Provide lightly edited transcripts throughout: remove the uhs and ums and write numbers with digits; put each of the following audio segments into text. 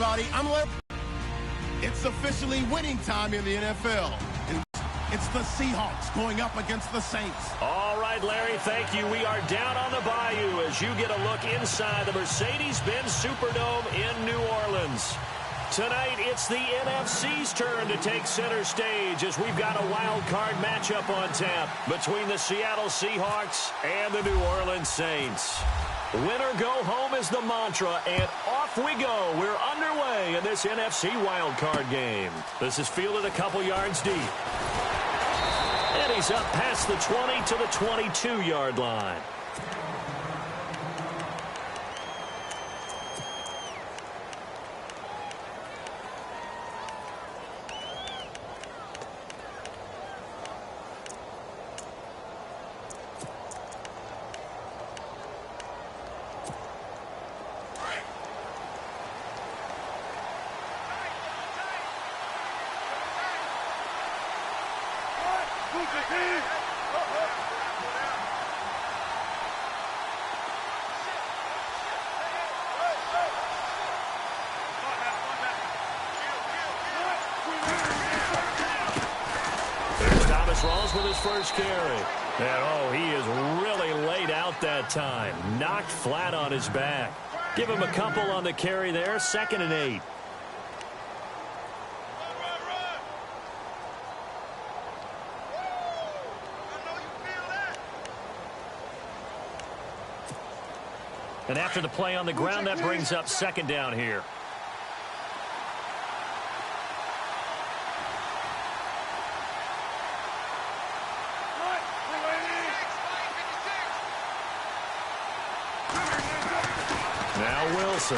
everybody. It's officially winning time in the NFL. It's the Seahawks going up against the Saints. All right, Larry, thank you. We are down on the bayou as you get a look inside the Mercedes-Benz Superdome in New Orleans. Tonight, it's the NFC's turn to take center stage as we've got a wild card matchup on tap between the Seattle Seahawks and the New Orleans Saints. Win or go home is the mantra, and off we go. We're underway in this NFC wild card game. This is fielded a couple yards deep. And he's up past the 20 to the 22-yard line. With his first carry. And, he is really laid out that time. Knocked flat on his back. Give him a couple on the carry there. 2nd and 8. And after the play on the ground, that brings up 2nd down here. Wilson.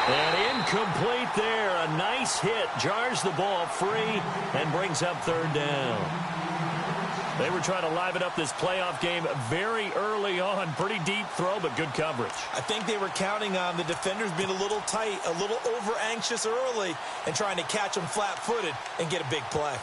And incomplete there. A nice hit. Jars the ball free and brings up 3rd down. They were trying to liven up this playoff game very early on. Pretty deep throw, but good coverage. I think they were counting on the defenders being a little tight, a little over-anxious early, and trying to catch them flat-footed and get a big play.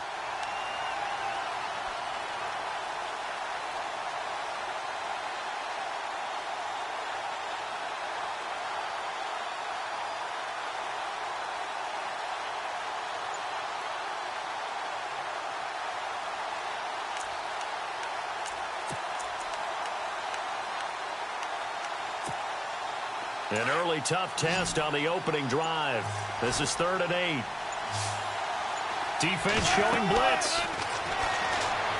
An early tough test on the opening drive. This is 3rd and 8. Defense showing blitz.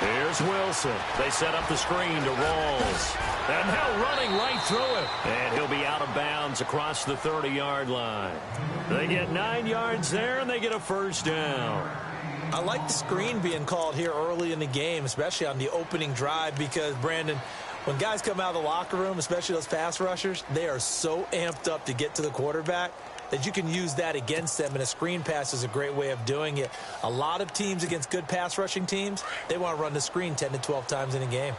Here's Wilson. They set up the screen to Rawls. And now running right through it. And he'll be out of bounds across the 30-yard line. They get 9 yards there, and they get a 1st down. I like the screen being called here early in the game, especially on the opening drive, because, Brandon, when guys come out of the locker room, especially those pass rushers, they are so amped up to get to the quarterback that you can use that against them, and a screen pass is a great way of doing it. A lot of teams against good pass rushing teams, they want to run the screen 10 to 12 times in a game.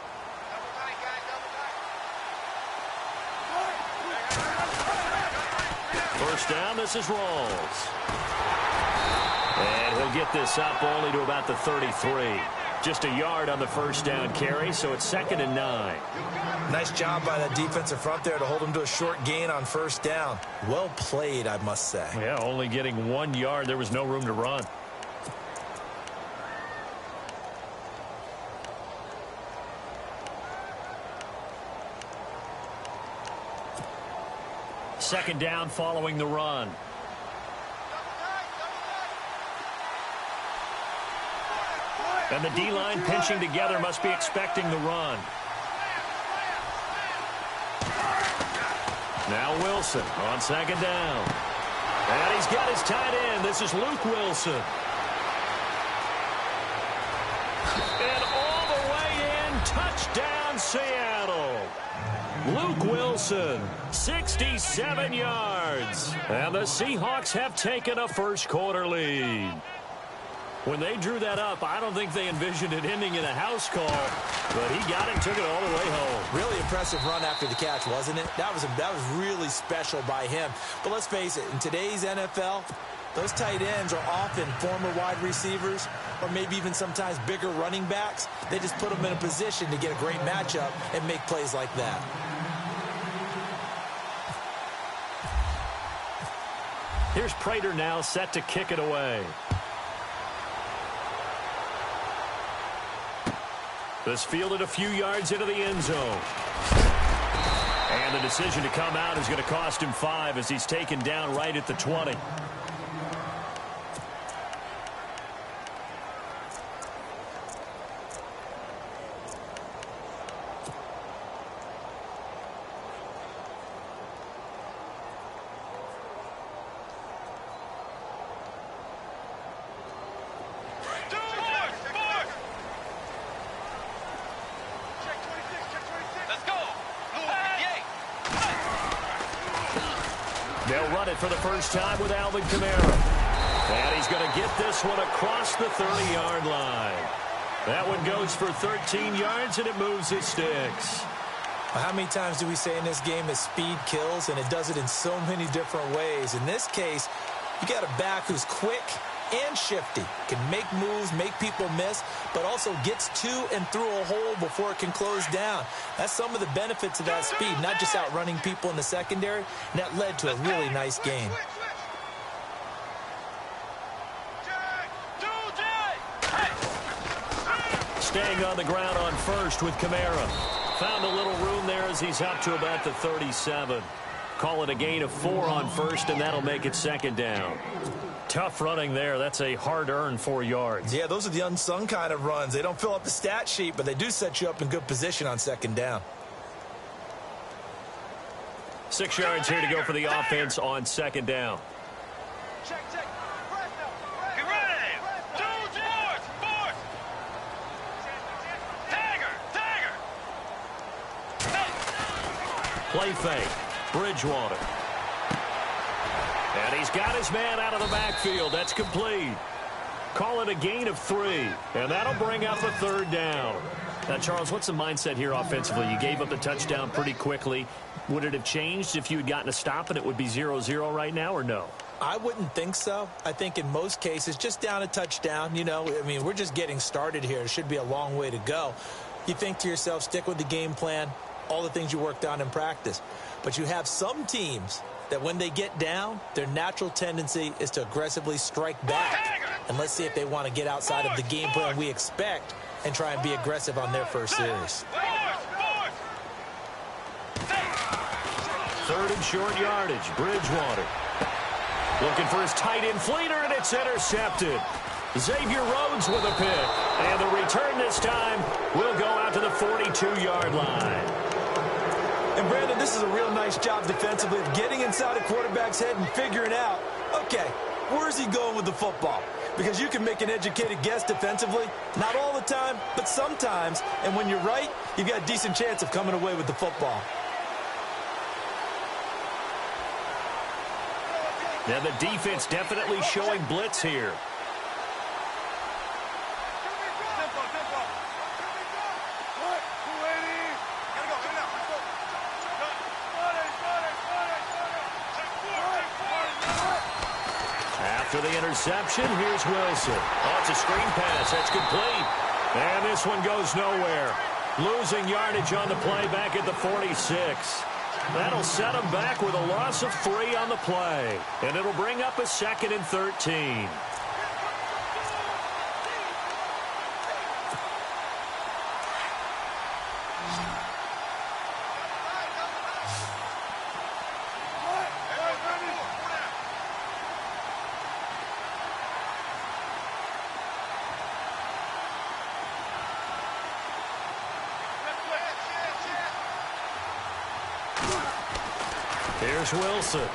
First down, this is Rawls. And he'll get this up only to about the 33. Just a yard on the 1st down carry, so it's 2nd and 9. Nice job by that defensive front there to hold him to a short gain on 1st down. Well played, I must say. Yeah, only getting 1 yard. There was no room to run. Second down following the run. And the D-line pinching together must be expecting the run. Now Wilson on 2nd down. And he's got his tight end. This is Luke Wilson. And all the way in, touchdown Seattle. Luke Wilson, 67 yards. And the Seahawks have taken a first-quarter lead. When they drew that up, I don't think they envisioned it ending in a house call, but he got it and took it all the way home. Really impressive run after the catch, wasn't it? That was really special by him. But let's face it, in today's NFL, those tight ends are often former wide receivers or maybe even sometimes bigger running backs. They just put them in a position to get a great matchup and make plays like that. Here's Prater now set to kick it away. This fielded a few yards into the end zone. And the decision to come out is going to cost him 5 as he's taken down right at the 20. They'll run it for the first time with Alvin Kamara. And he's going to get this one across the 30-yard line. That one goes for 13 yards, and it moves his sticks. How many times do we say in this game that speed kills, and it does it in so many different ways? In this case, you got a back who's quick and shifty, can make moves, make people miss, but also gets to and through a hole before it can close down. That's some of the benefits of that speed, not just outrunning people in the secondary, and that led to a really nice game. Staying on the ground on first with Kamara. Found a little room there as he's up to about the 37. Call it a gain of 4 on first, and that'll make it second down. Tough running there. That's a hard-earned 4 yards. Yeah, those are the unsung kind of runs. They don't fill up the stat sheet, but they do set you up in good position on second down. 6 yards here to go for the offense on second down. Check. Get ready. Fourth. Tagger. Play fake. Bridgewater. And he's got his man out of the backfield. That's complete. Call it a gain of 3. And that'll bring up a third down. Now, Charles, what's the mindset here offensively? You gave up the touchdown pretty quickly. Would it have changed if you had gotten a stop and it would be 0-0 right now, or no? I wouldn't think so. I think in most cases, just down a touchdown, we're just getting started here. It should be a long way to go. You think to yourself, stick with the game plan, all the things you worked on in practice. But you have some teams that when they get down, their natural tendency is to aggressively strike back. And let's see if they want to get outside of the game plan we expect and try and be aggressive on their first series. Third and short yardage. Bridgewater. Looking for his tight end Fleeter, and it's intercepted. Xavier Rhodes with a pick. And the return this time will go out to the 42-yard line. And, Brandon, this is a real nice job defensively of getting inside a quarterback's head and figuring out, okay, where's he going with the football? Because you can make an educated guess defensively. Not all the time, but sometimes. And when you're right, you've got a decent chance of coming away with the football. Now the defense definitely showing blitz here. After the interception, here's Wilson. Oh, it's a screen pass. That's complete. And this one goes nowhere. Losing yardage on the play back at the 46. That'll set him back with a loss of 3 on the play. And it'll bring up a 2nd and 13. Here's Wilson.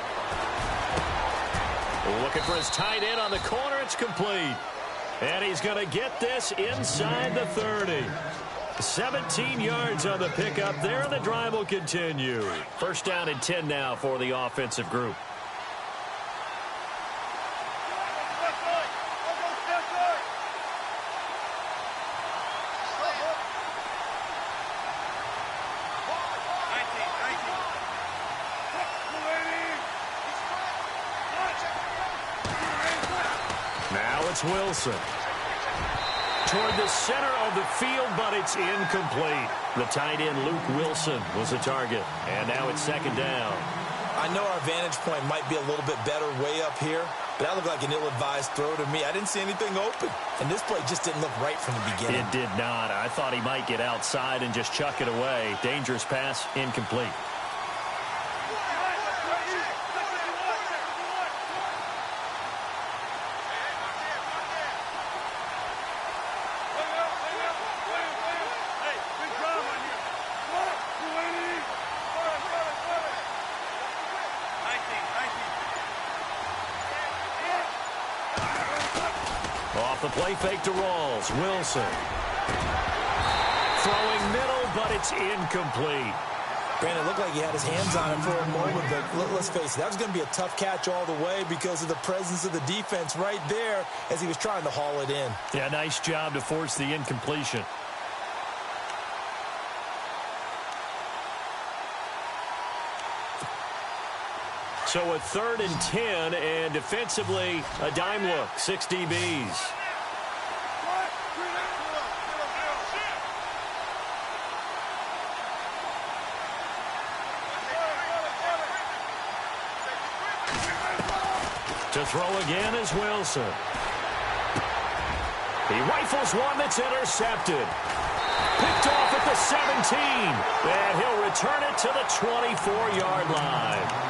Looking for his tight end on the corner. It's complete. And he's going to get this inside the 30. 17 yards on the pickup there, and the drive will continue. First down and 10 now for the offensive group. Wilson toward the center of the field, but it's incomplete. The tight end Luke Wilson was the target, and now it's 2nd down. I know our vantage point might be a little bit better way up here, but that looked like an ill-advised throw to me. I didn't see anything open, and this play just didn't look right from the beginning. It did not. I thought he might get outside and just chuck it away. Dangerous pass, incomplete. Off the play fake to Rawls. Wilson. Throwing middle, but it's incomplete. Brandon, it looked like he had his hands on it for a moment, but let's face it, that was going to be a tough catch all the way because of the presence of the defense right there as he was trying to haul it in. Yeah, nice job to force the incompletion. So a 3rd and 10, and defensively, a dime look, 6 DBs. To throw again is Wilson. He rifles one that's intercepted. Picked off at the 17, and he'll return it to the 24-yard line.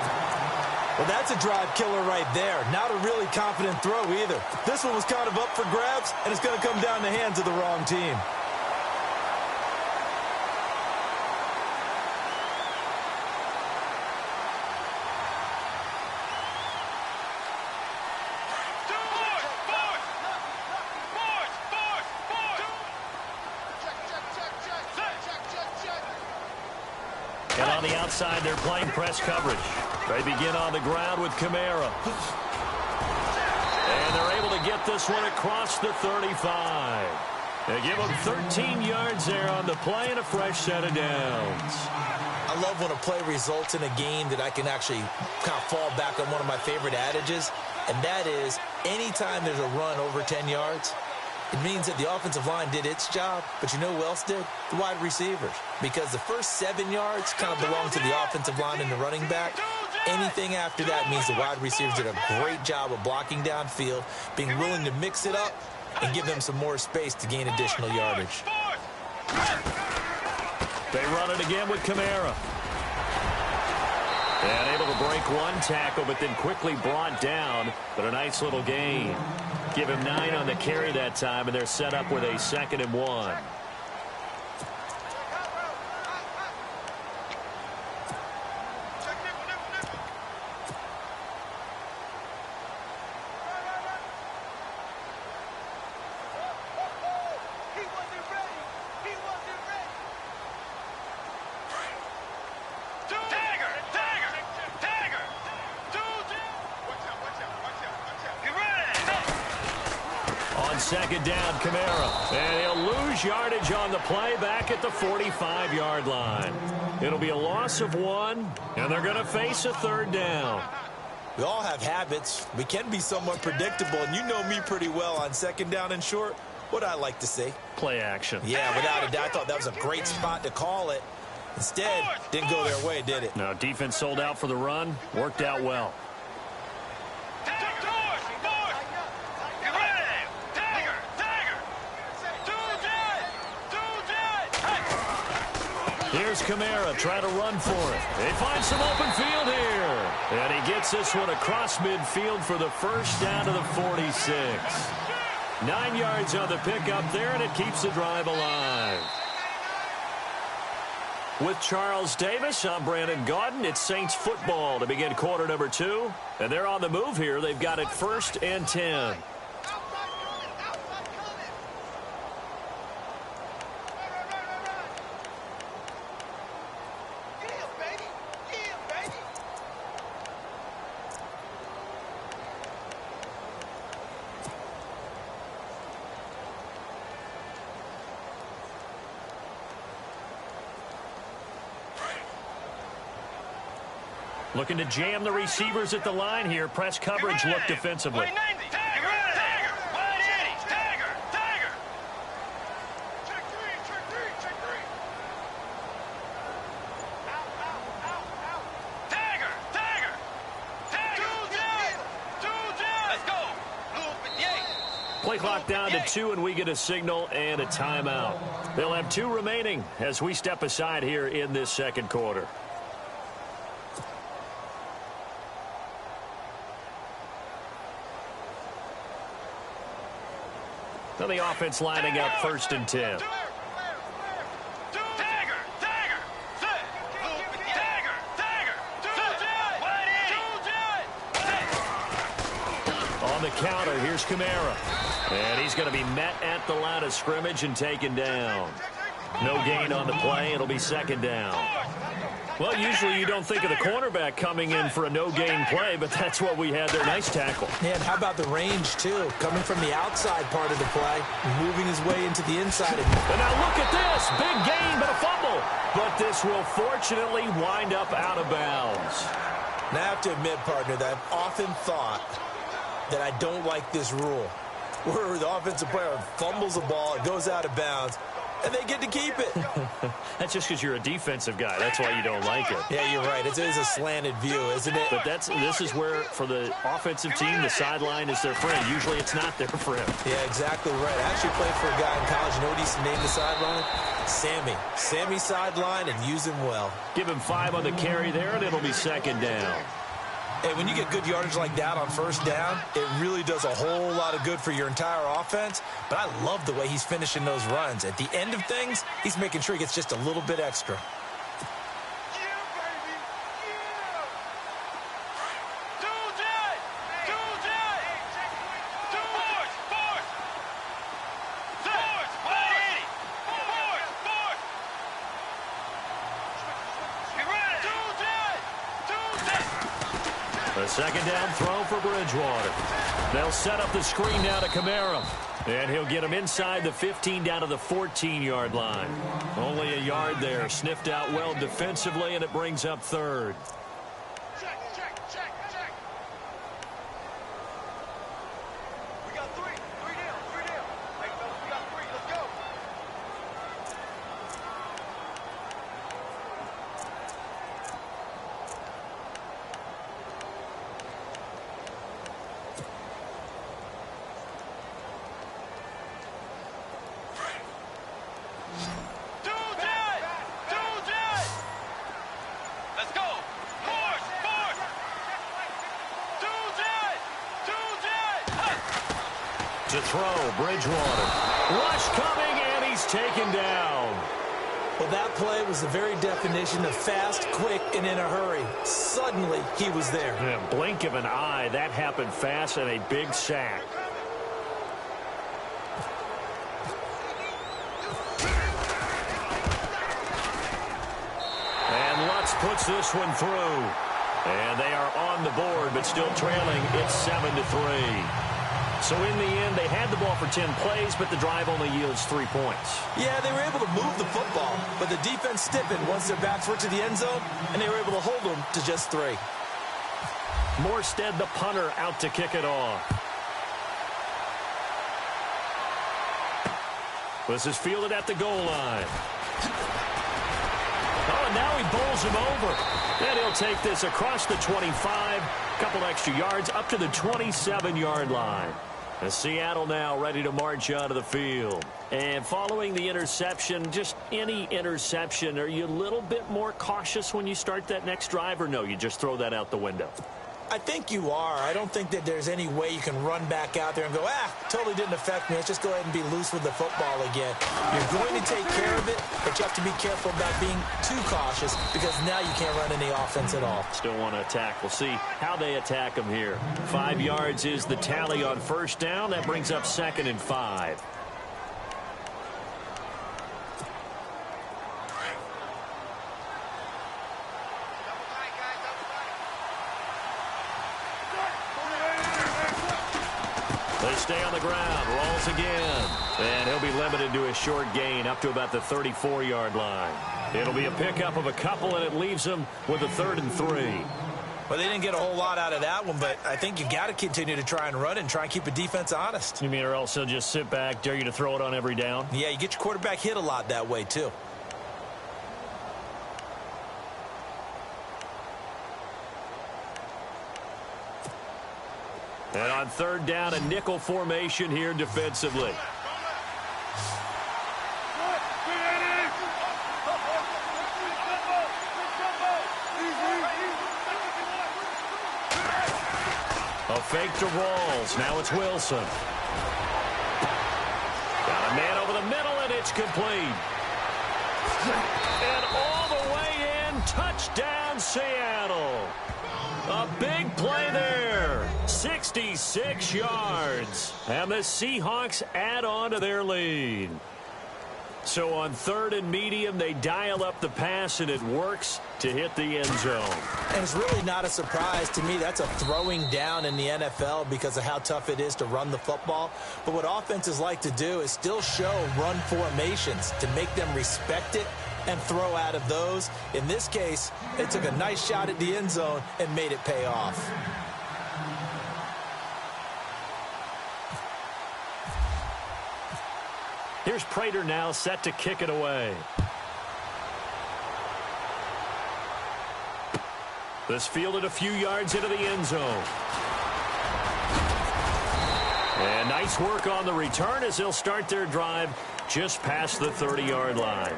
Well, that's a drive killer right there. Not a really confident throw either. This one was kind of up for grabs, and it's going to come down the hands of the wrong team. And on the outside, they're playing press coverage. They begin on the ground with Kamara. And they're able to get this one across the 35. They give them 13 yards there on the play and a fresh set of downs. I love when a play results in a game that I can actually kind of fall back on one of my favorite adages, and that is anytime there's a run over 10 yards, it means that the offensive line did its job, but you know who else did? The wide receivers. Because the first 7 yards kind of belong to the offensive line and the running back. Anything after that means the wide receivers did a great job of blocking downfield, being willing to mix it up, and give them some more space to gain additional yardage. They run it again with Kamara. And able to break one tackle, but then quickly brought down. But a nice little gain. Give him 9 on the carry that time, and they're set up with a 2nd and 1. Second down, Kamara. And he'll lose yardage on the play back at the 45-yard line. It'll be a loss of 1, and they're going to face a 3rd down. We all have habits. We can be somewhat predictable, and you know me pretty well on 2nd down and short. What I like to say? Play action. Yeah, without a doubt. I thought that was a great spot to call it. Instead, didn't go their way, did it? No, defense sold out for the run. Worked out well. Here's Kamara trying to run for it. They find some open field here. And he gets this one across midfield for the first down to the 46. 9 yards on the pickup there, and it keeps the drive alive. With Charles Davis, I'm Brandon Gaudin. It's Saints football to begin quarter number 2. And they're on the move here. They've got it 1st and 10. Looking to jam the receivers at the line here. Press coverage look defensively. Play clock down to 2, and we get a signal and a timeout. They'll have 2 remaining as we step aside here in this second quarter. So the offense lining up 1st and 10. On the counter, here's Kamara. And he's going to be met at the line of scrimmage and taken down. No gain on the play. It'll be 2nd down. Well, usually you don't think of the cornerback coming in for a no-gain play, but that's what we had there. Nice tackle. Yeah, and how about the range, too? Coming from the outside part of the play, moving his way into the inside. And now look at this. Big gain, but a fumble. But this will fortunately wind up out of bounds. Now, I have to admit, partner, that I've often thought that I don't like this rule, where the offensive player fumbles the ball, it goes out of bounds, and they get to keep it. That's just because you're a defensive guy. That's why you don't like it. Yeah, you're right. It is a slanted view, isn't it? But this is where, for the offensive team, the sideline is their friend. Usually it's not there for him. Yeah, exactly right. I actually played for a guy in college. You know what he used to name the sideline? Sammy. Sammy sideline, and use him well. Give him 5 on the carry there, and it'll be 2nd down. Hey, when you get good yardage like that on 1st down, it really does a whole lot of good for your entire offense. But I love the way he's finishing those runs. At the end of things, he's making sure he gets just a little bit extra. A 2nd down throw for Bridgewater. They'll set up the screen now to Kamara. And he'll get him inside the 15 down to the 14-yard line. Only a yard there. Sniffed out well defensively, and it brings up 3rd. Check. We got 3. 3 down. Hey, fellas, we got 3. Let's go. Let's go. Force. To throw, Bridgewater. Rush coming, and he's taken down. Well, that play was the very definition of fast, quick, and in a hurry. Suddenly, he was there. In a blink of an eye, that happened fast, and a big sack. And Lutz puts this one through. And they are on the board, but still trailing. It's 7-3. So in the end, they had the ball for 10 plays, but the drive only yields 3 points. Yeah, they were able to move the football, but the defense stiffened once their backs were to the end zone, and they were able to hold them to just 3. Morstead, the punter, out to kick it off. This is fielded at the goal line. Oh, and now he bowls him over. And he'll take this across the 25, couple extra yards, up to the 27-yard line. And Seattle now ready to march out of the field. And following the interception, just any interception, are you a little bit more cautious when you start that next drive, or no, you just throw that out the window? I think you are. I don't think that there's any way you can run back out there and go, totally didn't affect me. Let's just go ahead and be loose with the football again. You're going to take care of it, but you have to be careful about being too cautious because now you can't run any offense at all. Still want to attack. We'll see how they attack them here. 5 yards is the tally on 1st down. That brings up 2nd and 5. They stay on the ground, rolls again, and he'll be limited to a short gain up to about the 34-yard line. It'll be a pickup of a couple, and it leaves them with a 3rd and 3. Well, they didn't get a whole lot out of that one, but I think you got to continue to try and run it and try and keep the defense honest. You mean or else they'll just sit back, dare you to throw it on every down? Yeah, you get your quarterback hit a lot that way, too. And on third down, a nickel formation here defensively. A fake to Rawls. Now it's Wilson. Got a man over the middle, and it's complete. And all the way in, touchdown Seattle. A big play there. 66 yards. And the Seahawks add on to their lead. So on third and medium, they dial up the pass, and it works to hit the end zone. And it's really not a surprise to me. That's a throwing down in the NFL because of how tough it is to run the football. But what offenses like to do is still show run formations to make them respect it and throw out of those. In this case, they took a nice shot at the end zone and made it pay off. Here's Prater now set to kick it away. This fielded a few yards into the end zone. And nice work on the return as they'll start their drive just past the 30-yard line.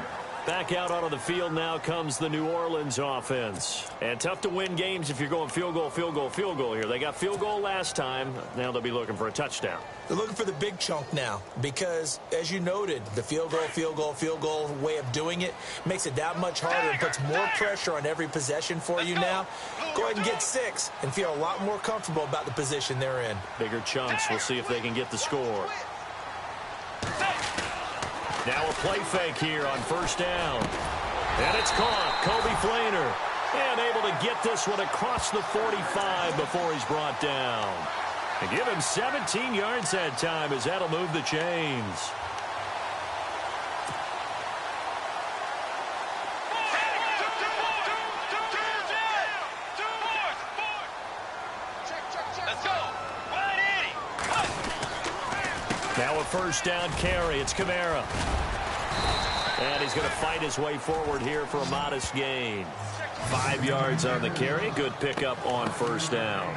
Back out onto the field now comes the New Orleans offense. And tough to win games if you're going field goal, field goal, field goal here. They got field goal last time. Now they'll be looking for a touchdown. They're looking for the big chunk now because, as you noted, the field goal, field goal, field goal way of doing it makes it that much harder and puts more pressure on every possession for you now. Go ahead and get 6 and feel a lot more comfortable about the position they're in. Bigger chunks. We'll see if they can get the score. Now a play fake here on first down. And it's caught. Kobe Flainer. And able to get this one across the 45 before he's brought down. And give him 17 yards that time as that'll move the chains. Now a first down carry. It's Kamara. And he's going to fight his way forward here for a modest gain. 5 yards on the carry. Good pickup on first down.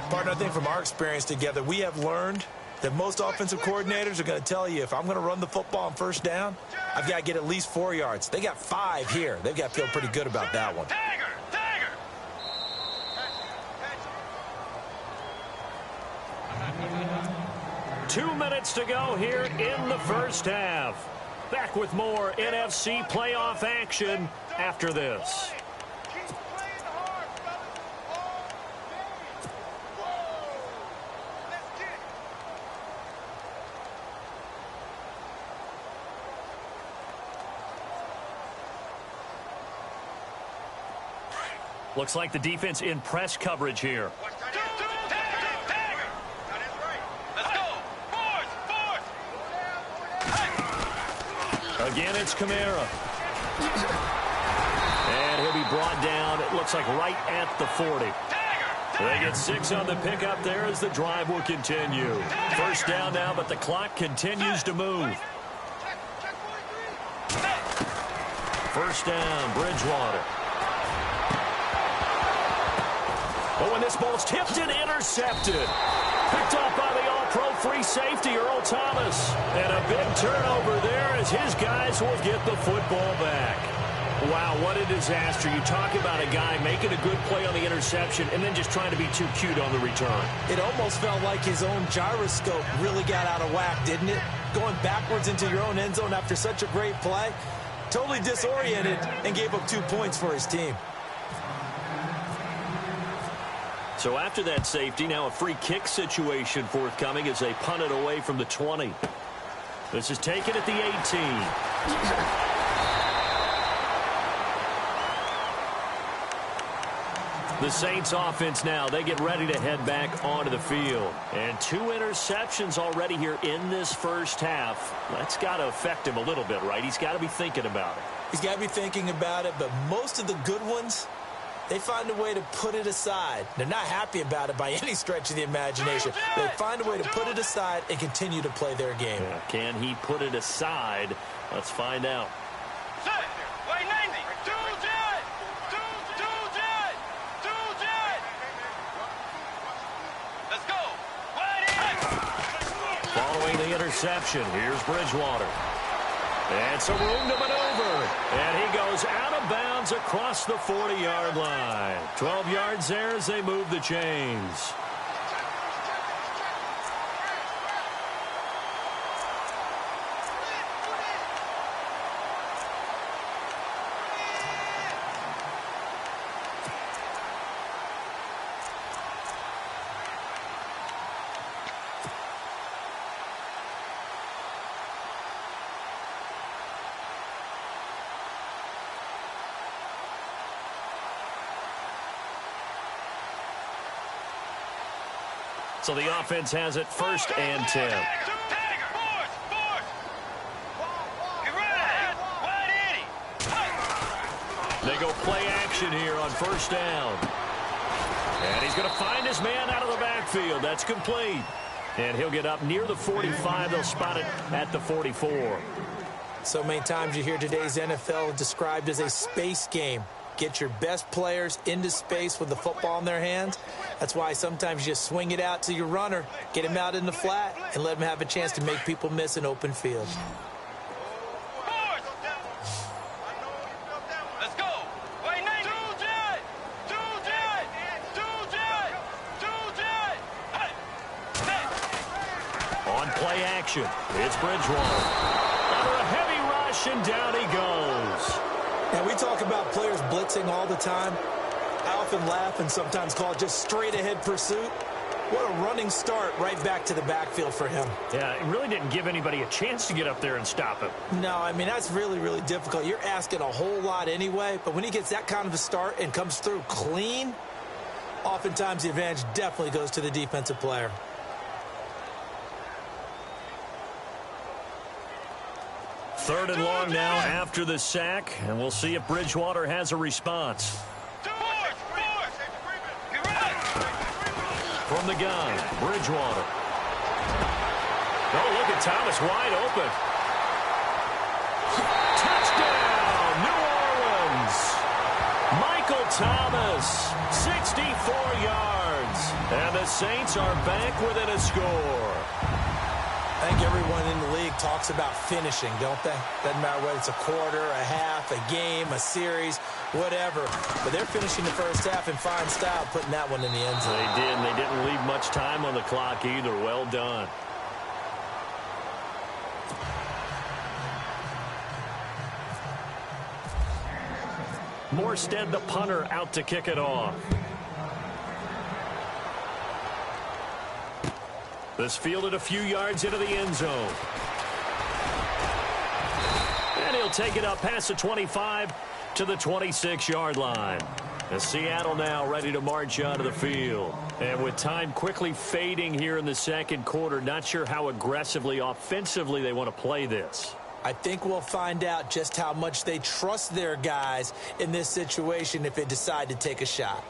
Partner, I think from our experience together, we have learned that most offensive coordinators are going to tell you, if I'm going to run the football on first down, I've got to get at least 4 yards. They got 5 here. They've got to feel pretty good about that one. 2 minutes to go here in the first half. Back with more NFC playoff action after this. Looks like the defense in press coverage here. Again, it's Kamara. And he'll be brought down, it looks like right at the 40. They get 6 on the pickup there as the drive will continue. First down now, but the clock continues to move. First down, Bridgewater. But when this ball's tipped and intercepted. Picked off by the all-pro free safety, Earl Thomas. And a big turnover there as his guys will get the football back. Wow, what a disaster. You talk about a guy making a good play on the interception and then just trying to be too cute on the return. It almost felt like his own gyroscope really got out of whack, didn't it? Going backwards into your own end zone after such a great play. Totally disoriented and gave up 2 points for his team. So after that safety, now a free kick situation forthcoming as they punt it away from the 20. This is taken at the 18. The Saints offense now, they get ready to head back onto the field. And 2 interceptions already here in this first half. That's got to affect him a little bit, right? He's got to be thinking about it. He's got to be thinking about it, but most of the good ones, they find a way to put it aside. They're not happy about it by any stretch of the imagination. They find a way to put it aside and continue to play their game. Yeah, can he put it aside? Let's find out. the interception. Here's Bridgewater. And some room to maneuver. And he goes out of bounds across the 40-yard line. 12 yards there as they move the chains. So the offense has it 1st and 10. They go play action here on 1st down. And he's going to find his man out of the backfield. That's complete. And he'll get up near the 45. They'll spot it at the 44. So many times you hear today's NFL described as a space game. Get your best players into space with the football in their hands. That's why sometimes you just swing it out to your runner, get him out in the flat, and let him have a chance to make people miss an open field. Let's go. Wait, Nate. On play action, it's Bridgewater. Under a heavy rush, and down he goes. Now, we talk about players blitzing all the time. I often laugh and sometimes call it just straight-ahead pursuit. What a running start right back to the backfield for him. Yeah, it really didn't give anybody a chance to get up there and stop him. No, I mean, that's really, really difficult. You're asking a whole lot anyway, but when he gets that kind of a start and comes through clean, oftentimes the advantage definitely goes to the defensive player. Third and long now after the sack, and we'll see if Bridgewater has a response. From the gun, Bridgewater. Oh, look at Thomas wide open. Touchdown, New Orleans. Michael Thomas, 64 yards. And the Saints are back within a score. I think everyone in the league talks about finishing, don't they? Doesn't matter whether it's a quarter, a half, a game, a series, whatever. But they're finishing the first half in fine style, putting that one in the end zone. They did, and they didn't leave much time on the clock either. Well done. Morstead, the punter, out to kick it off. This fielded a few yards into the end zone. And he'll take it up past the 25 to the 26-yard line. And Seattle now ready to march onto the field. And with time quickly fading here in the second quarter, not sure how aggressively, offensively they want to play this. I think we'll find out just how much they trust their guys in this situation if they decide to take a shot.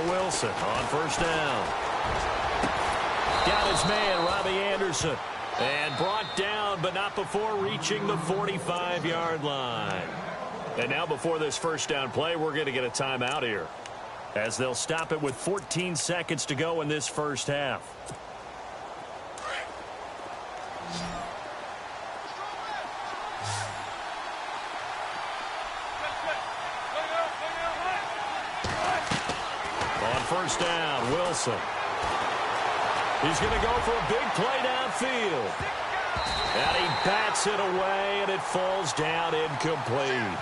Wilson on 1st down. Got his man, Robbie Anderson. And brought down, but not before reaching the 45-yard line. And now before this 1st down play, we're going to get a timeout here, as they'll stop it with 14 seconds to go in this first half. On 1st down, Wilson. He's going to go for a big play downfield. And he bats it away, and it falls down incomplete.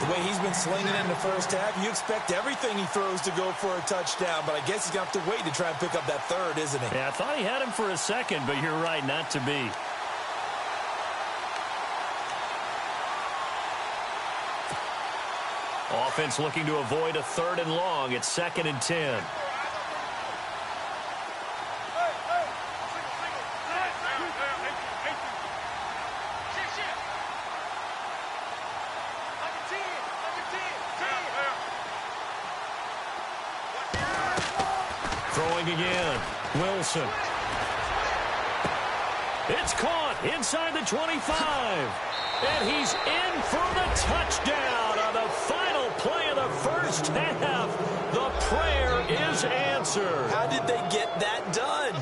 The way he's been slinging it in the first half, you expect everything he throws to go for a touchdown, but I guess he's going to have to wait to try and pick up that third, isn't he? Yeah, I thought he had him for a second, but you're right, not to be. Offense looking to avoid a 3rd and long. It's 2nd and 10. Throwing again. Wilson. It's caught inside the 25. And he's in for the touchdown on the final play of the first half. The prayer is answered. How did they get that done?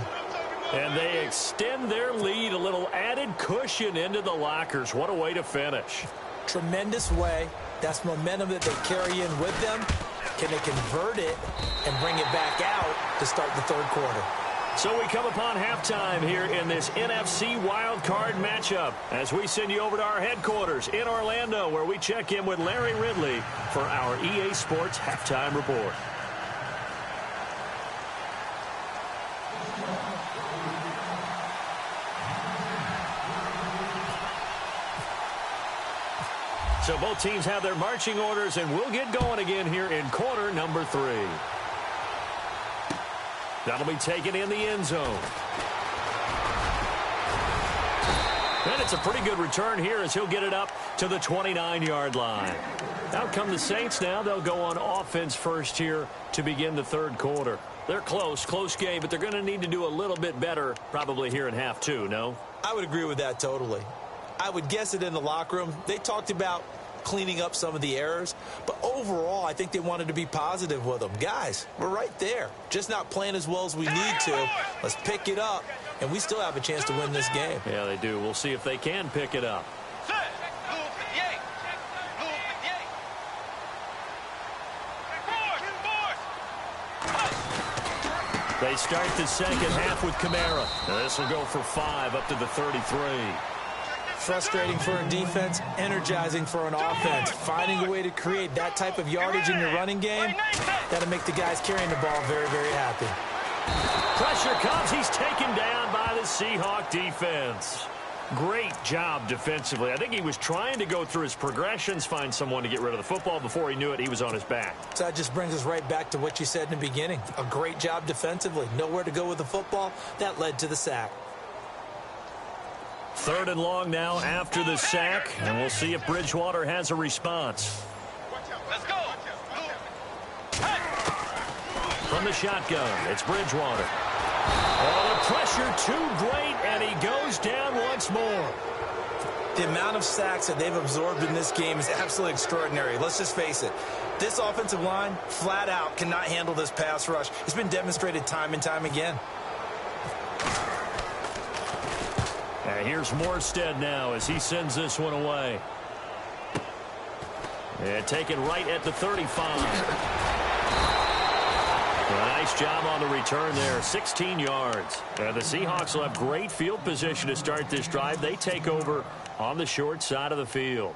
And they extend their lead, a little added cushion into the lockers. What a way to finish. Tremendous way. That's momentum that they carry in with them. Can they convert it and bring it back out to start the third quarter? So we come upon halftime here in this NFC wildcard matchup as we send you over to our headquarters in Orlando, where we check in with Larry Ridley for our EA Sports Halftime Report. So both teams have their marching orders, and we'll get going again here in quarter number 3. That'll be taken in the end zone. And it's a pretty good return here as he'll get it up to the 29-yard line. Out come the Saints now. They'll go on offense first here to begin the third quarter. They're close game, but they're going to need to do a little bit better probably here in half 2, no? I would agree with that totally. I would guess it in the locker room. They talked about cleaning up some of the errors, but overall I think they wanted to be positive with them. Guys, we're right there, just not playing as well as we need to. Let's pick it up, and we still have a chance to win this game. Yeah, they do. We'll see if they can pick it up. They start the second half with Kamara. This will go for 5 up to the 33. Frustrating for a defense, energizing for an offense. Finding a way to create that type of yardage in your running game, that'll make the guys carrying the ball very, very happy. Pressure comes. He's taken down by the Seahawk defense. Great job defensively. I think he was trying to go through his progressions, find someone to get rid of the football. Before he knew it, he was on his back. So that just brings us right back to what you said in the beginning. A great job defensively. Nowhere to go with the football. That led to the sack. 3rd and long now after the sack, and we'll see if Bridgewater has a response. Let's go. From the shotgun, it's Bridgewater. Oh, the pressure too great, and he goes down once more. The amount of sacks that they've absorbed in this game is absolutely extraordinary. Let's just face it. This offensive line, flat out, cannot handle this pass rush. It's been demonstrated time and time again. And here's Morstead now as he sends this one away. And taken right at the 35. Nice job on the return there, 16 yards. And the Seahawks will have great field position to start this drive. They take over on the short side of the field.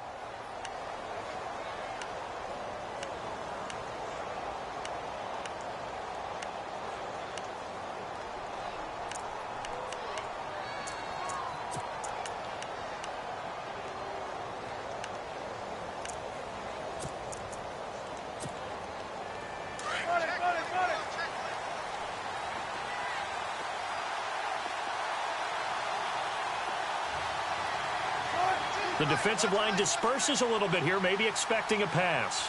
The defensive line disperses a little bit here, maybe expecting a pass.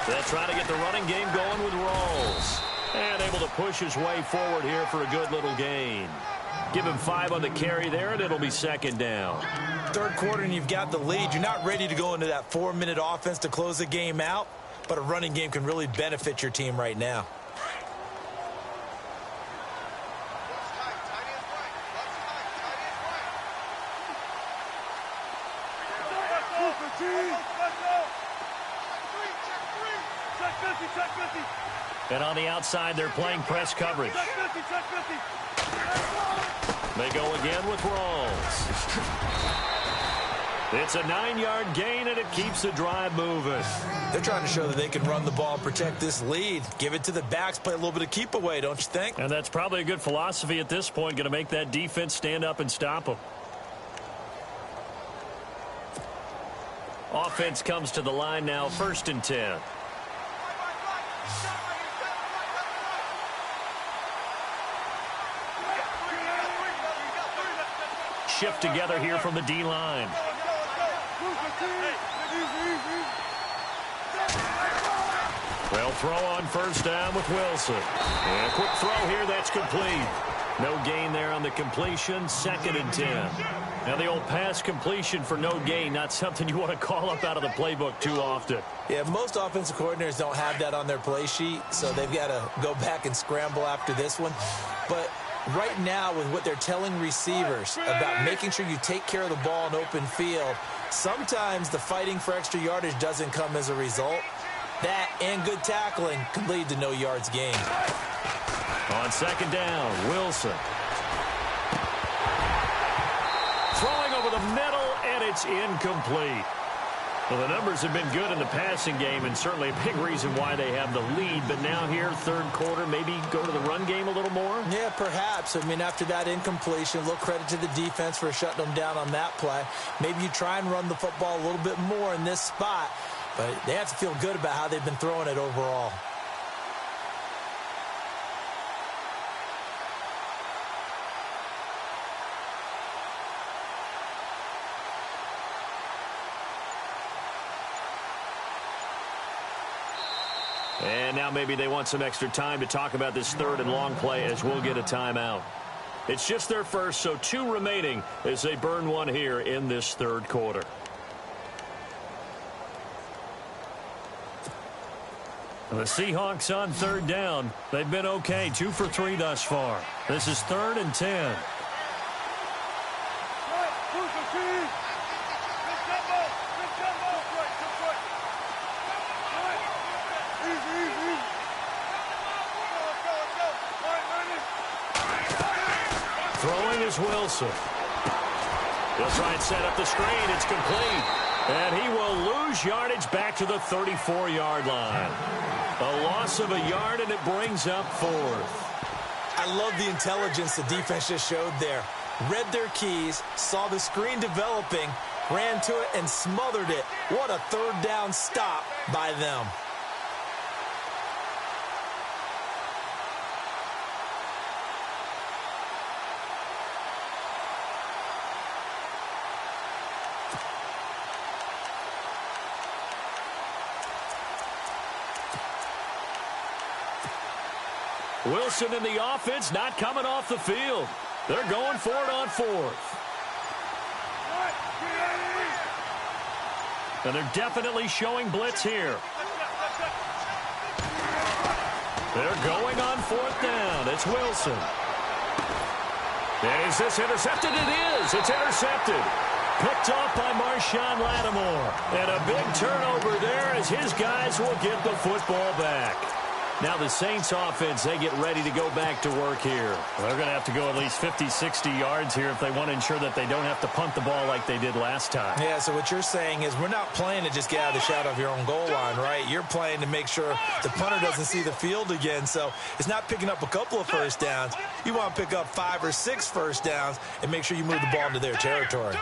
They'll try to get the running game going with Rawls. And able to push his way forward here for a good little gain. Give him 5 on the carry there, and it'll be 2nd down. Third quarter, and you've got the lead. You're not ready to go into that 4-minute offense to close the game out, but a running game can really benefit your team right now. And on the outside, they're playing press coverage. They go again with Rawls. It's a 9-yard gain, and it keeps the drive moving. They're trying to show that they can run the ball and protect this lead. Give it to the backs, play a little bit of keep away, don't you think? And that's probably a good philosophy at this point, going to make that defense stand up and stop them. Offense comes to the line now, 1st and 10. Shift together here from the D-line. Well, throw on first down with Wilson. And a quick throw here, that's complete. No gain there on the completion, 2nd and 10. Now the old pass completion for no gain, not something you want to call up out of the playbook too often. Yeah, most offensive coordinators don't have that on their play sheet, so they've got to go back and scramble after this one. But right now, with what they're telling receivers about making sure you take care of the ball in open field, sometimes the fighting for extra yardage doesn't come as a result. That and good tackling can lead to no yards gained. On 2nd down, Wilson. Throwing over the middle, and it's incomplete. Well, the numbers have been good in the passing game, and certainly a big reason why they have the lead. But now here, 3rd quarter, maybe go to the run game a little more? Yeah, perhaps. I mean, after that incompletion, a little credit to the defense for shutting them down on that play. Maybe you try and run the football a little bit more in this spot. But they have to feel good about how they've been throwing it overall. And now maybe they want some extra time to talk about this 3rd and long play as we'll get a timeout. It's just their first, so 2 remaining as they burn one here in this 3rd quarter. The Seahawks on 3rd down. They've been okay, 2 for 3 thus far. This is 3rd and 10. Throwing is Wilson. He'll try and set up the screen. It's complete. And he will lose yardage back to the 34-yard line. A loss of a yard, and it brings up 4th. I love the intelligence the defense just showed there. Read their keys, saw the screen developing, ran to it, and smothered it. What a 3rd down stop by them. Wilson in the offense not coming off the field. They're going for it on 4th. And they're definitely showing blitz here. They're going on 4th down. It's Wilson. And is this intercepted? It is. It's intercepted. Picked off by Marshawn Lattimore. And a big turnover there as his guys will get the football back. Now the Saints offense, they get ready to go back to work here. Well, they're going to have to go at least 50, 60 yards here if they want to ensure that they don't have to punt the ball like they did last time. Yeah, so what you're saying is we're not playing to just get out of the shadow of your own goal line, right? You're playing to make sure the punter doesn't see the field again. So it's not picking up a couple of first downs. You want to pick up 5 or 6 first downs and make sure you move the ball into their territory.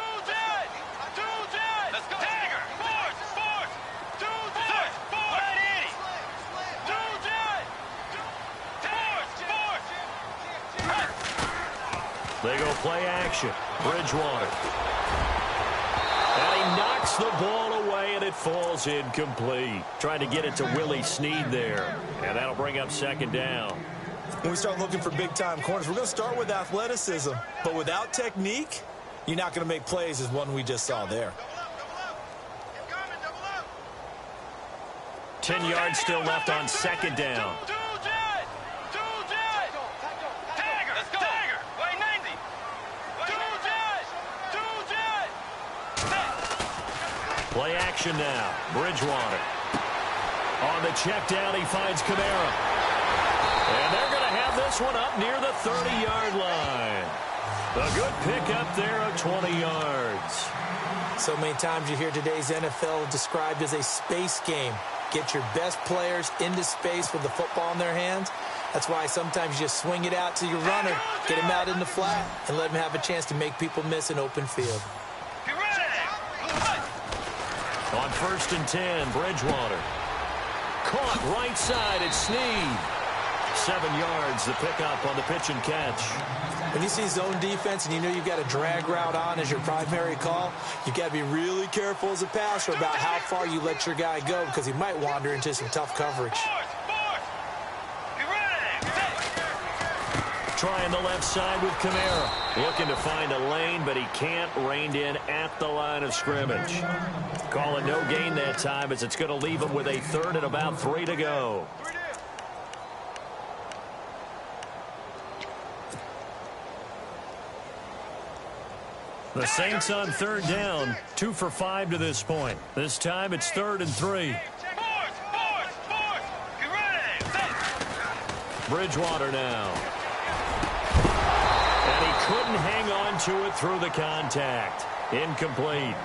They go play action. Bridgewater. And he knocks the ball away, and it falls incomplete. Trying to get it to Willie Snead there. And that'll bring up 2nd down. When we start looking for big-time corners, we're going to start with athleticism. But without technique, you're not going to make plays as one we just saw there. 10 yards still left on 2nd down. Play action now. Bridgewater. On the check down, he finds Kamara. And they're going to have this one up near the 30-yard line. A good pickup there of 20 yards. So many times you hear today's NFL described as a space game. Get your best players into space with the football in their hands. That's why sometimes you just swing it out to your runner, get him out in the flat, and let him have a chance to make people miss an open field. On 1st and 10, Bridgewater. Caught right side, it's Snead. 7 yards, the pickup on the pitch and catch. When you see zone defense and you know you've got a drag route on as your primary call, you've got to be really careful as a passer about how far you let your guy go because he might wander into some tough coverage. Trying the left side with Kamara. Looking to find a lane, but he can't. Reined in at the line of scrimmage. Call it no gain that time as it's going to leave him with a third and about 3 to go. The Saints on third down, 2 for 5 to this point. This time it's 3rd and 3. Bridgewater now. And he couldn't hang on to it through the contact. Incomplete.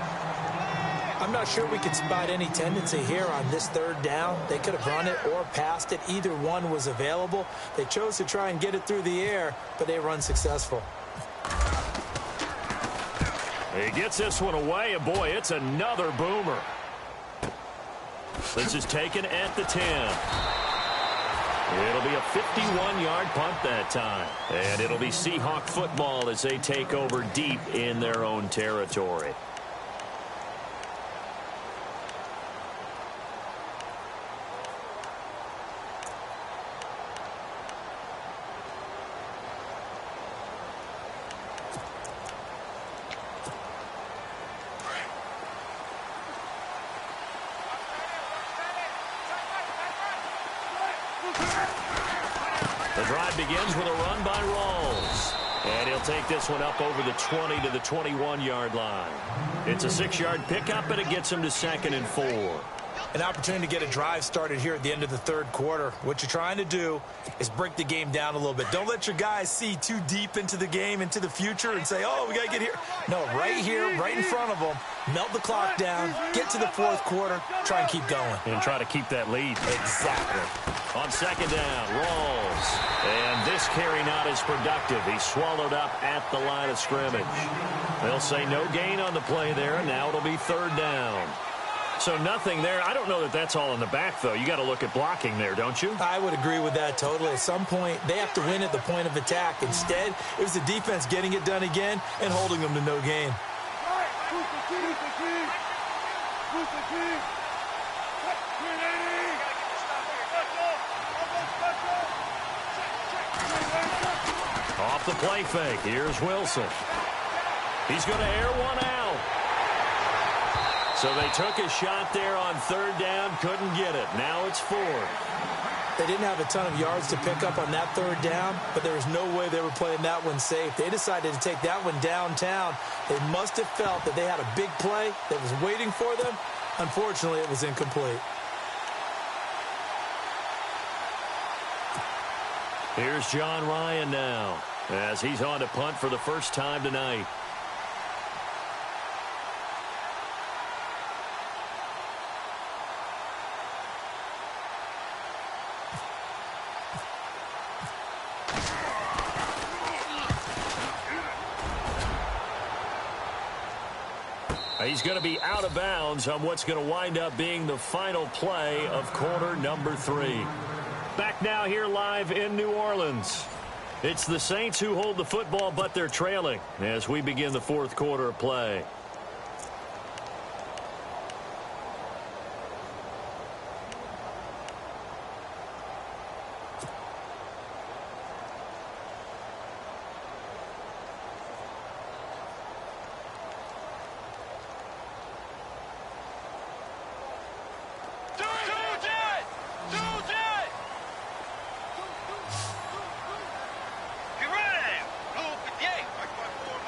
I'm not sure we could spot any tendency here on this third down. They could have run it or passed it. Either one was available. They chose to try and get it through the air, but they were unsuccessful. He gets this one away, and boy, it's another boomer. This is taken at the 10. It'll be a 51-yard punt that time. And it'll be Seahawk football as they take over deep in their own territory. The drive begins with a run by Rawls. And he'll take this one up over the 20 to the 21-yard line. It's a 6-yard pickup, and it gets him to 2nd and 4. An opportunity to get a drive started here at the end of the third quarter. What you're trying to do is break the game down a little bit. Don't let your guys see too deep into the game, into the future, and say, oh, we got to get here. No, right here, right in front of them. Melt the clock down, get to the fourth quarter, try and keep going. And try to keep that lead. Exactly. On 2nd down, Rawls. And this carry not as productive. He's swallowed up at the line of scrimmage. They'll say no gain on the play there, and now it'll be 3rd down. So nothing there. I don't know that that's all in the back, though. You got to look at blocking there, don't you? I would agree with that totally. At some point, they have to win at the point of attack. Instead, it was the defense getting it done again and holding them to no gain. Off the play fake. Here's Wilson. He's going to air one out. So they took a shot there on 3rd down, couldn't get it. Now it's 4th. They didn't have a ton of yards to pick up on that 3rd down, but there was no way they were playing that one safe. They decided to take that one downtown. They must have felt that they had a big play that was waiting for them. Unfortunately, it was incomplete. Here's John Ryan now as he's on to punt for the first time tonight. He's going to be out of bounds on what's going to wind up being the final play of quarter number 3. Back now here live in New Orleans. It's the Saints who hold the football, but they're trailing as we begin the fourth quarter of play.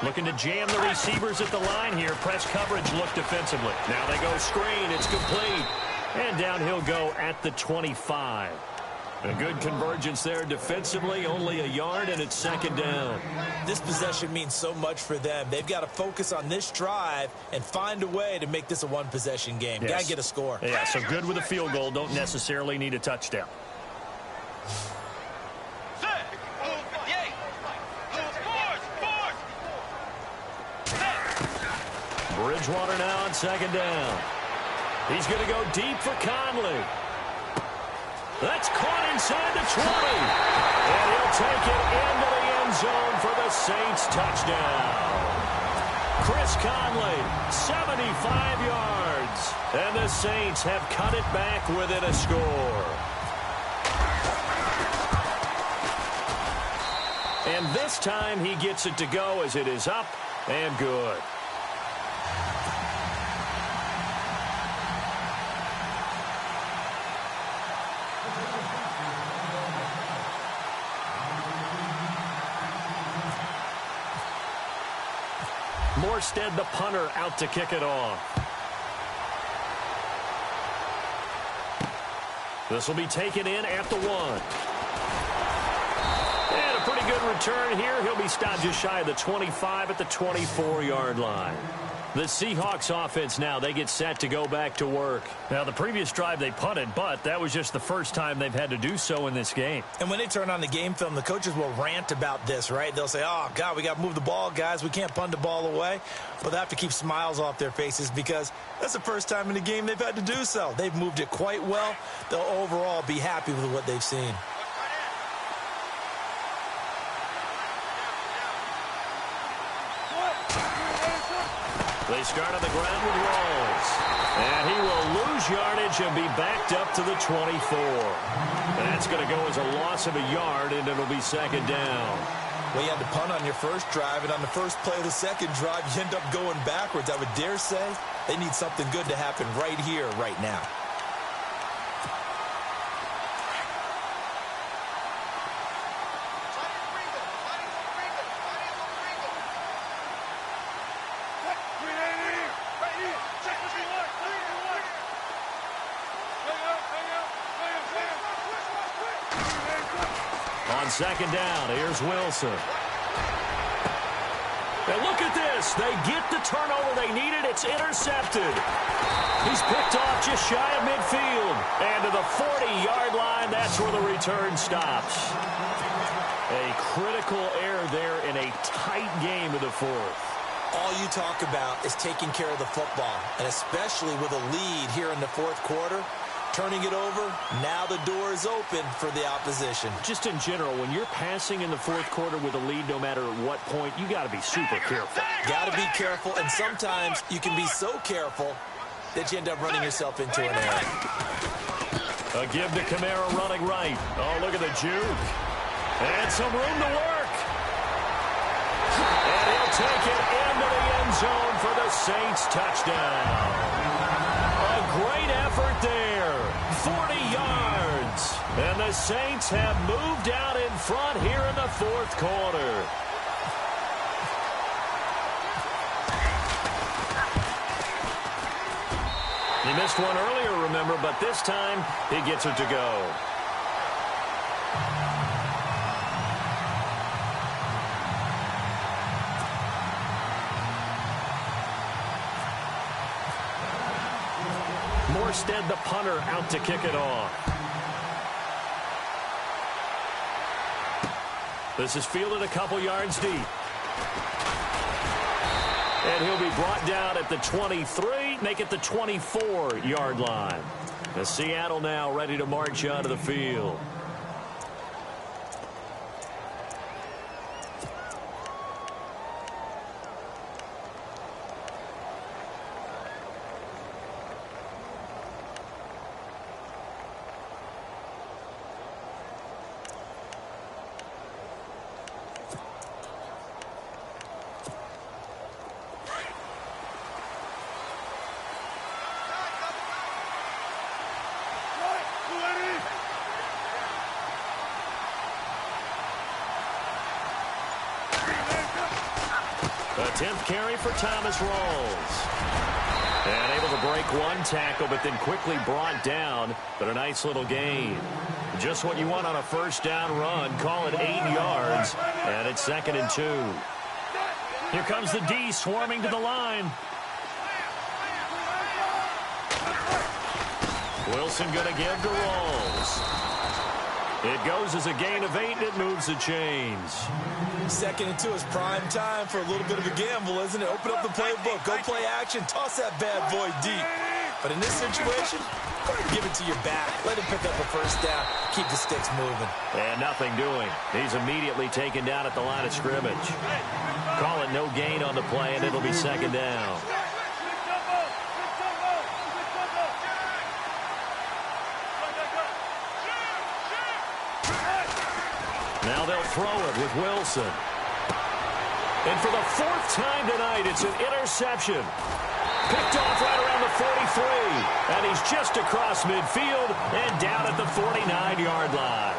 Looking to jam the receivers at the line here. Press coverage look defensively. Now they go screen. It's complete. And down he'll go at the 25. A good convergence there defensively. Only a yard, and it's 2nd down. This possession means so much for them. They've got to focus on this drive and find a way to make this a one-possession game. Yes. Got to get a score. Yeah, so good with a field goal. Don't necessarily need a touchdown. Bridgewater now on 2nd down. He's going to go deep for Conley. That's caught inside the 20. And he'll take it into the end zone for the Saints touchdown. Chris Conley, 75 yards. And the Saints have cut it back within a score. And this time he gets it to go as it is up and good. Morstead, the punter, out to kick it off. This will be taken in at the 1. And a pretty good return here. He'll be stopped just shy of the 25 at the 24-yard line. The Seahawks offense now, they get set to go back to work. Now, the previous drive they punted, but that was just the first time they've had to do so in this game. And when they turn on the game film, the coaches will rant about this, right? They'll say, oh, God, we got to move the ball, guys. We can't punt the ball away. But they have to keep smiles off their faces because that's the first time in the game they've had to do so. They've moved it quite well. They'll overall be happy with what they've seen. They start on the ground with Rawls. And he will lose yardage and be backed up to the 24. That's going to go as a loss of a yard, and it'll be second down. Well, you had to punt on your first drive, and on the first play of the second drive, you end up going backwards. I would dare say they need something good to happen right here, right now. On second down, here's Wilson. And look at this. They get the turnover they needed. It's intercepted. He's picked off just shy of midfield. And to the 40-yard line, that's where the return stops. A critical error there in a tight game of the fourth. All you talk about is taking care of the football, and especially with a lead here in the fourth quarter. Turning it over, now the door is open for the opposition. Just in general, when you're passing in the fourth quarter with a lead, no matter what point, you got to be super careful. Got to be careful, and sometimes you can be so careful that you end up running yourself into an error. A give to Kamara running right. Oh, look at the juke. And some room to work. And he'll take it into the end zone for the Saints touchdown. A great effort there. 40 yards. And the Saints have moved out in front here in the fourth quarter. He missed one earlier, remember, but this time he gets it to go. Morstead, the punter, out to kick it off. This is fielded a couple yards deep. And he'll be brought down at the 23, make it the 24-yard line. The Seattle now ready to march onto the field. A 10th carry for Thomas Rawls. And able to break one tackle, but then quickly brought down. But a nice little gain. Just what you want on a first down run. Call it 8 yards. And it's 2nd and 2. Here comes the D swarming to the line. Wilson going to give to Rawls. It goes as a gain of 8, and it moves the chains. 2nd and 2 is prime time for a little bit of a gamble, isn't it? Open up the playbook. Go play action. Toss that bad boy deep. But in this situation, go ahead and give it to your back. Let him pick up a first down. Keep the sticks moving. And nothing doing. He's immediately taken down at the line of scrimmage. Call it no gain on the play, and it'll be second down. Now they'll throw it with Wilson. And for the fourth time tonight, it's an interception. Picked off right around the 43. And he's just across midfield and down at the 49-yard line.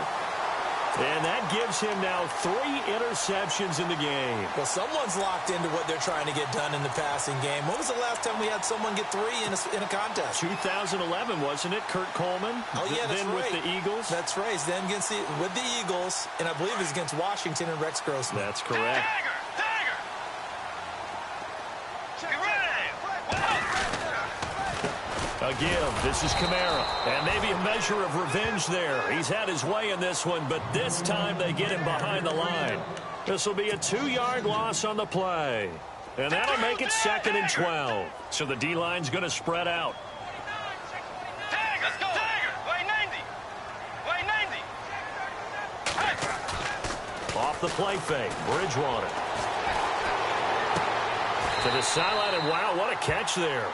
And that gives him now 3 interceptions in the game. Well, someone's locked into what they're trying to get done in the passing game. When was the last time we had someone get 3 in a contest? 2011, wasn't it? Kurt Coleman? Oh, yeah, that's then right. with the Eagles? That's right. Then with the Eagles, and I believe it's against Washington and Rex Grossman. That's correct. A give. This is Kamara. And maybe a measure of revenge there. He's had his way in this one, but this time they get him behind the line. This will be a 2-yard loss on the play. And that'll make it 2nd and 12. So the D-line's going to spread out. Let's go. Way 90. Way 90. Off the play fake. Bridgewater. To the sideline, and wow, what a catch there.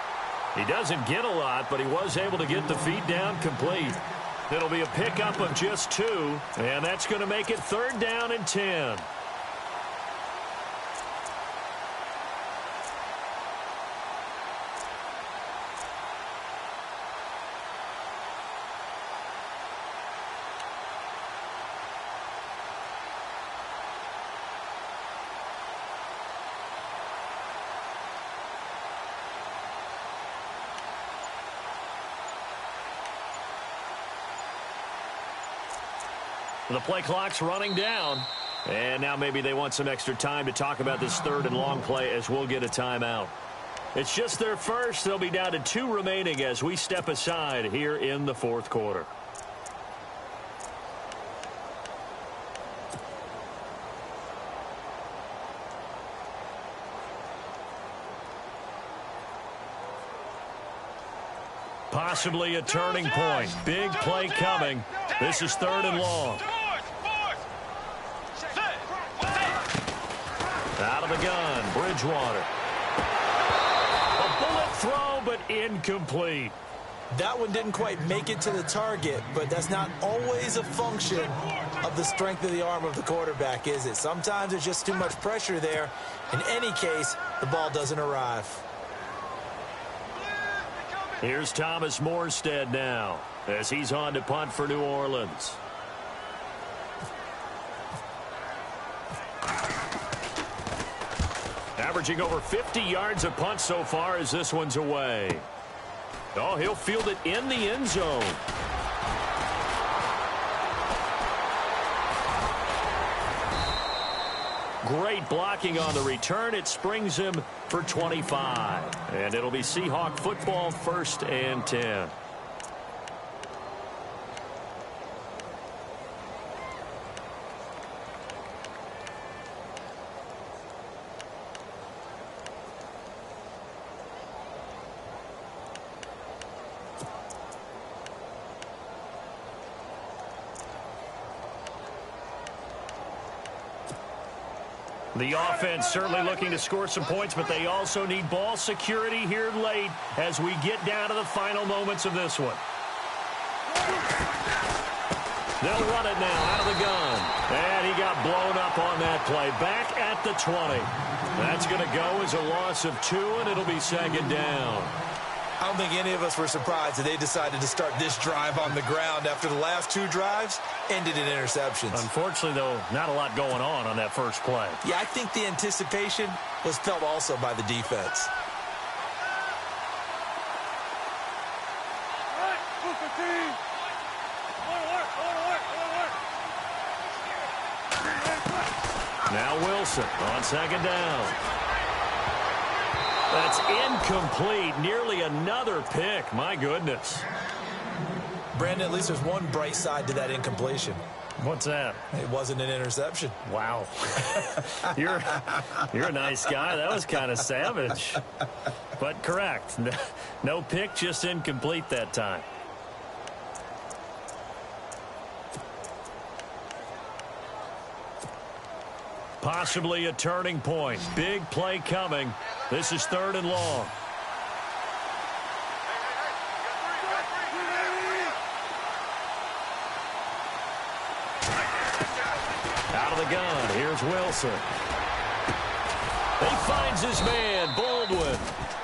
He doesn't get a lot, but he was able to get the feet down complete. It'll be a pickup of just 2, and that's going to make it 3rd down and 10. The play clock's running down. And now maybe they want some extra time to talk about this 3rd and long play as we'll get a timeout. It's just their first. They'll be down to 2 remaining as we step aside here in the 4th quarter. Possibly a turning point. Big play coming. This is 3rd and long. Out of the gun, Bridgewater. A bullet throw, but incomplete. That one didn't quite make it to the target, but that's not always a function of the strength of the arm of the quarterback, is it? Sometimes there's just too much pressure there. In any case, the ball doesn't arrive. Here's Thomas Morstead now as he's on to punt for New Orleans. Averaging over 50 yards a punt so far as this one's away. Oh, he'll field it in the end zone. Great blocking on the return. It springs him for 25. And it'll be Seahawk football, 1st and 10. The offense certainly looking to score some points, but they also need ball security here late as we get down to the final moments of this one. They'll run it now out of the gun. And he got blown up on that play. Back at the 20. That's going to go as a loss of 2, and it'll be 2nd down. I don't think any of us were surprised that they decided to start this drive on the ground after the last 2 drives ended in interceptions. Unfortunately, though, not a lot going on that first play. Yeah, I think the anticipation was felt also by the defense. Now Wilson on 2nd down. That's incomplete. Nearly another pick. My goodness. Brandon, at least there's one bright side to that incompletion. What's that? It wasn't an interception. Wow. You're a nice guy. That was kind of savage. But correct. No pick, just incomplete that time. Possibly a turning point. Big play coming. This is 3rd and long. Out of the gun. Here's Wilson. He finds his man, Baldwin.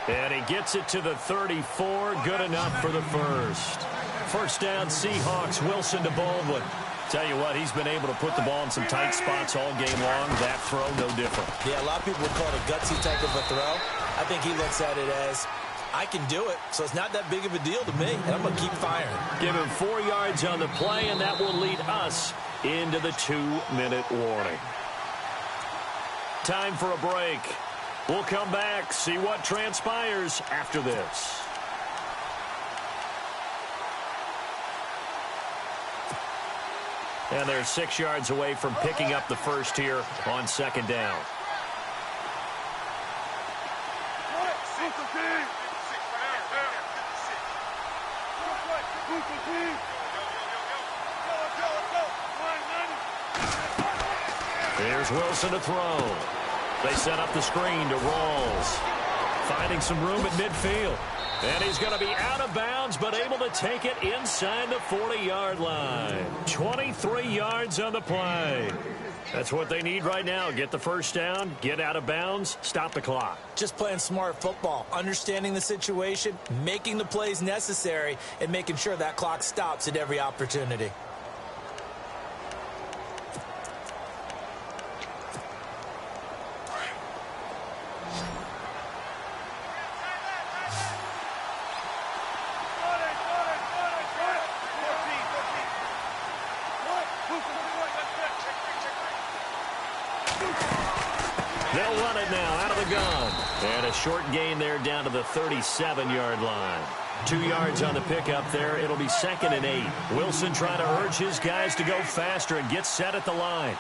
And he gets it to the 34. Good enough for the first. First down, Seahawks. Wilson to Baldwin. Tell you what, he's been able to put the ball in some tight spots all game long. That throw, no different. Yeah, a lot of people would call it a gutsy type of a throw. I think he looks at it as, I can do it, so it's not that big of a deal to me, and I'm going to keep firing. Give him 4 yards on the play, and that will lead us into the 2-minute warning. Time for a break. We'll come back, see what transpires after this. And they're 6 yards away from picking up the first here on 2nd down. Here's Wilson to throw. They set up the screen to Rawls. Finding some room at midfield. And he's going to be out of bounds, but able to take it inside the 40-yard line. 23 yards on the play. That's what they need right now. Get the first down, get out of bounds, stop the clock. Just playing smart football, understanding the situation, making the plays necessary, and making sure that clock stops at every opportunity. They'll run it now out of the gun. And a short gain there down to the 37-yard line. 2 yards on the pickup there. It'll be 2nd and 8. Wilson trying to urge his guys to go faster and get set at the line.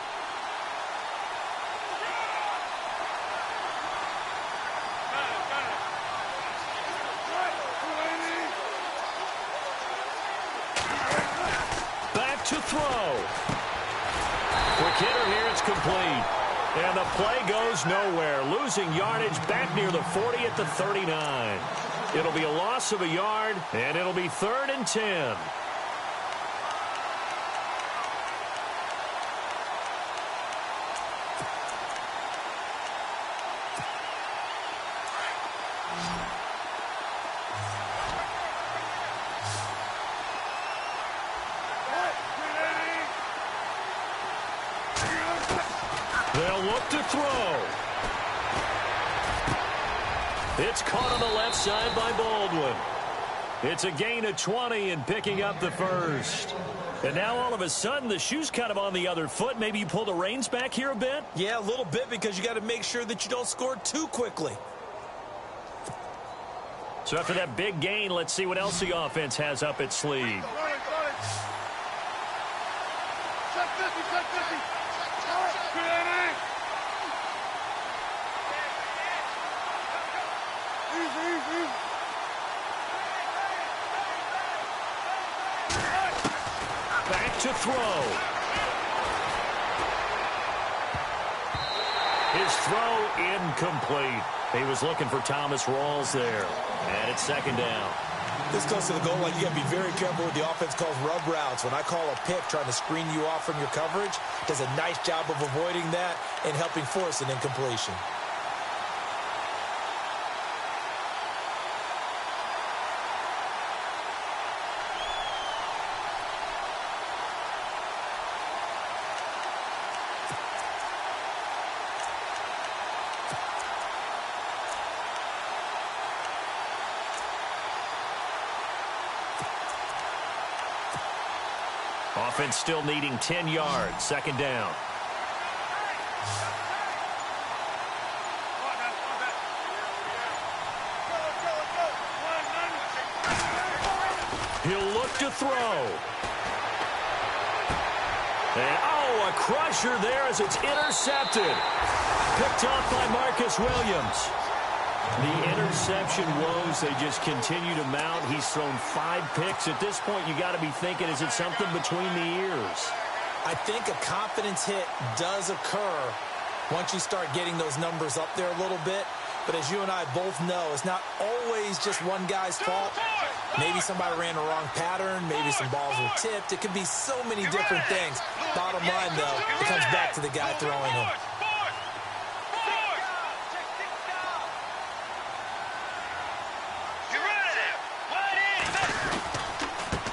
Back to throw. Quick hitter here. It's complete. And the play goes nowhere. Losing yardage back near the 40 at the 39. It'll be a loss of a yard, and it'll be 3rd and 10. They'll look to throw. It's caught on the left side by Baldwin. It's a gain of 20 and picking up the first. And now all of a sudden the shoe's kind of on the other foot. Maybe you pull the reins back here a bit? Yeah, a little bit, because you got to make sure that you don't score too quickly. So after that big gain, let's see what else the offense has up its sleeve. Back to throw. His throw incomplete. He was looking for Thomas Rawls there. And it's 2nd down. This goes to the goal line. You got to be very careful with the offense calls rub routes. When I call a pick trying to screen you off from your coverage, does a nice job of avoiding that and helping force an incompletion. Offense still needing 10 yards. 2nd down. He'll look to throw. And, oh, a crusher there as it's intercepted. Picked off by Marcus Williams. The interception woes, they just continue to mount. He's thrown 5 picks. At this point, you got to be thinking, is it something between the ears? I think a confidence hit does occur once you start getting those numbers up there a little bit. But as you and I both know, it's not always just one guy's fault. Maybe somebody ran the wrong pattern. Maybe some balls were tipped. It could be so many different things. Bottom line, though, it comes back to the guy throwing them.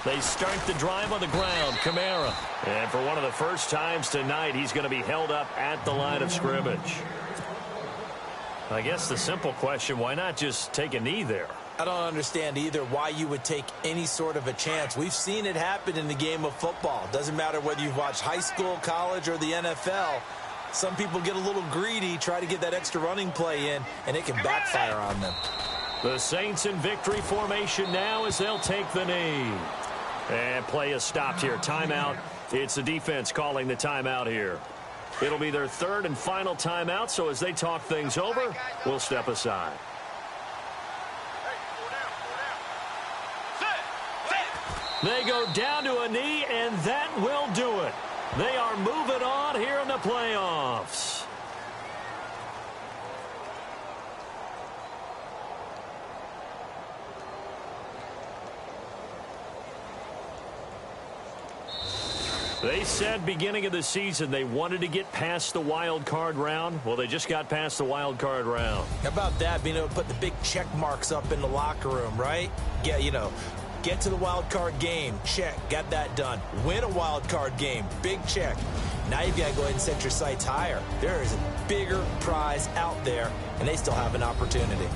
They start the drive on the ground. Kamara. And for one of the first times tonight, he's going to be held up at the line of scrimmage. I guess the simple question, why not just take a knee there? I don't understand either why you would take any sort of a chance. We've seen it happen in the game of football. Doesn't matter whether you've watched high school, college, or the NFL. Some people get a little greedy, try to get that extra running play in, and it can backfire on them. The Saints in victory formation now as they'll take the knee. And play is stopped here. Timeout. It's the defense calling the timeout here. It'll be their third and final timeout, so as they talk things over, we'll step aside. They go down to a knee, and that will do it. They are moving on here in the playoffs. They said beginning of the season they wanted to get past the wild card round. Well, they just got past the wild card round. How about that, being able to put the big check marks up in the locker room, right? Yeah, you know, get to the wild card game, check, got that done. Win a wild card game, big check. Now you've got to go ahead and set your sights higher. There is a bigger prize out there, and they still have an opportunity.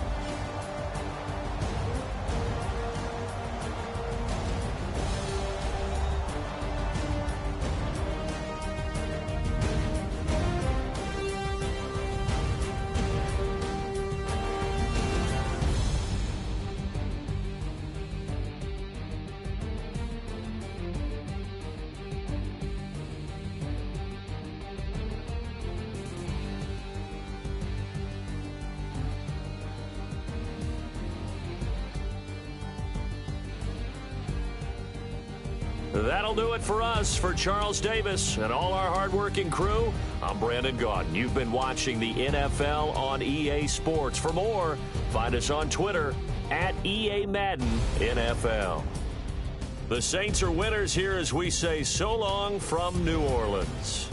That'll do it for us. For Charles Davis and all our hardworking crew, I'm Brandon Gaudin. You've been watching the NFL on EA Sports. For more, find us on Twitter at EA Madden NFL. The Saints are winners here as we say so long from New Orleans.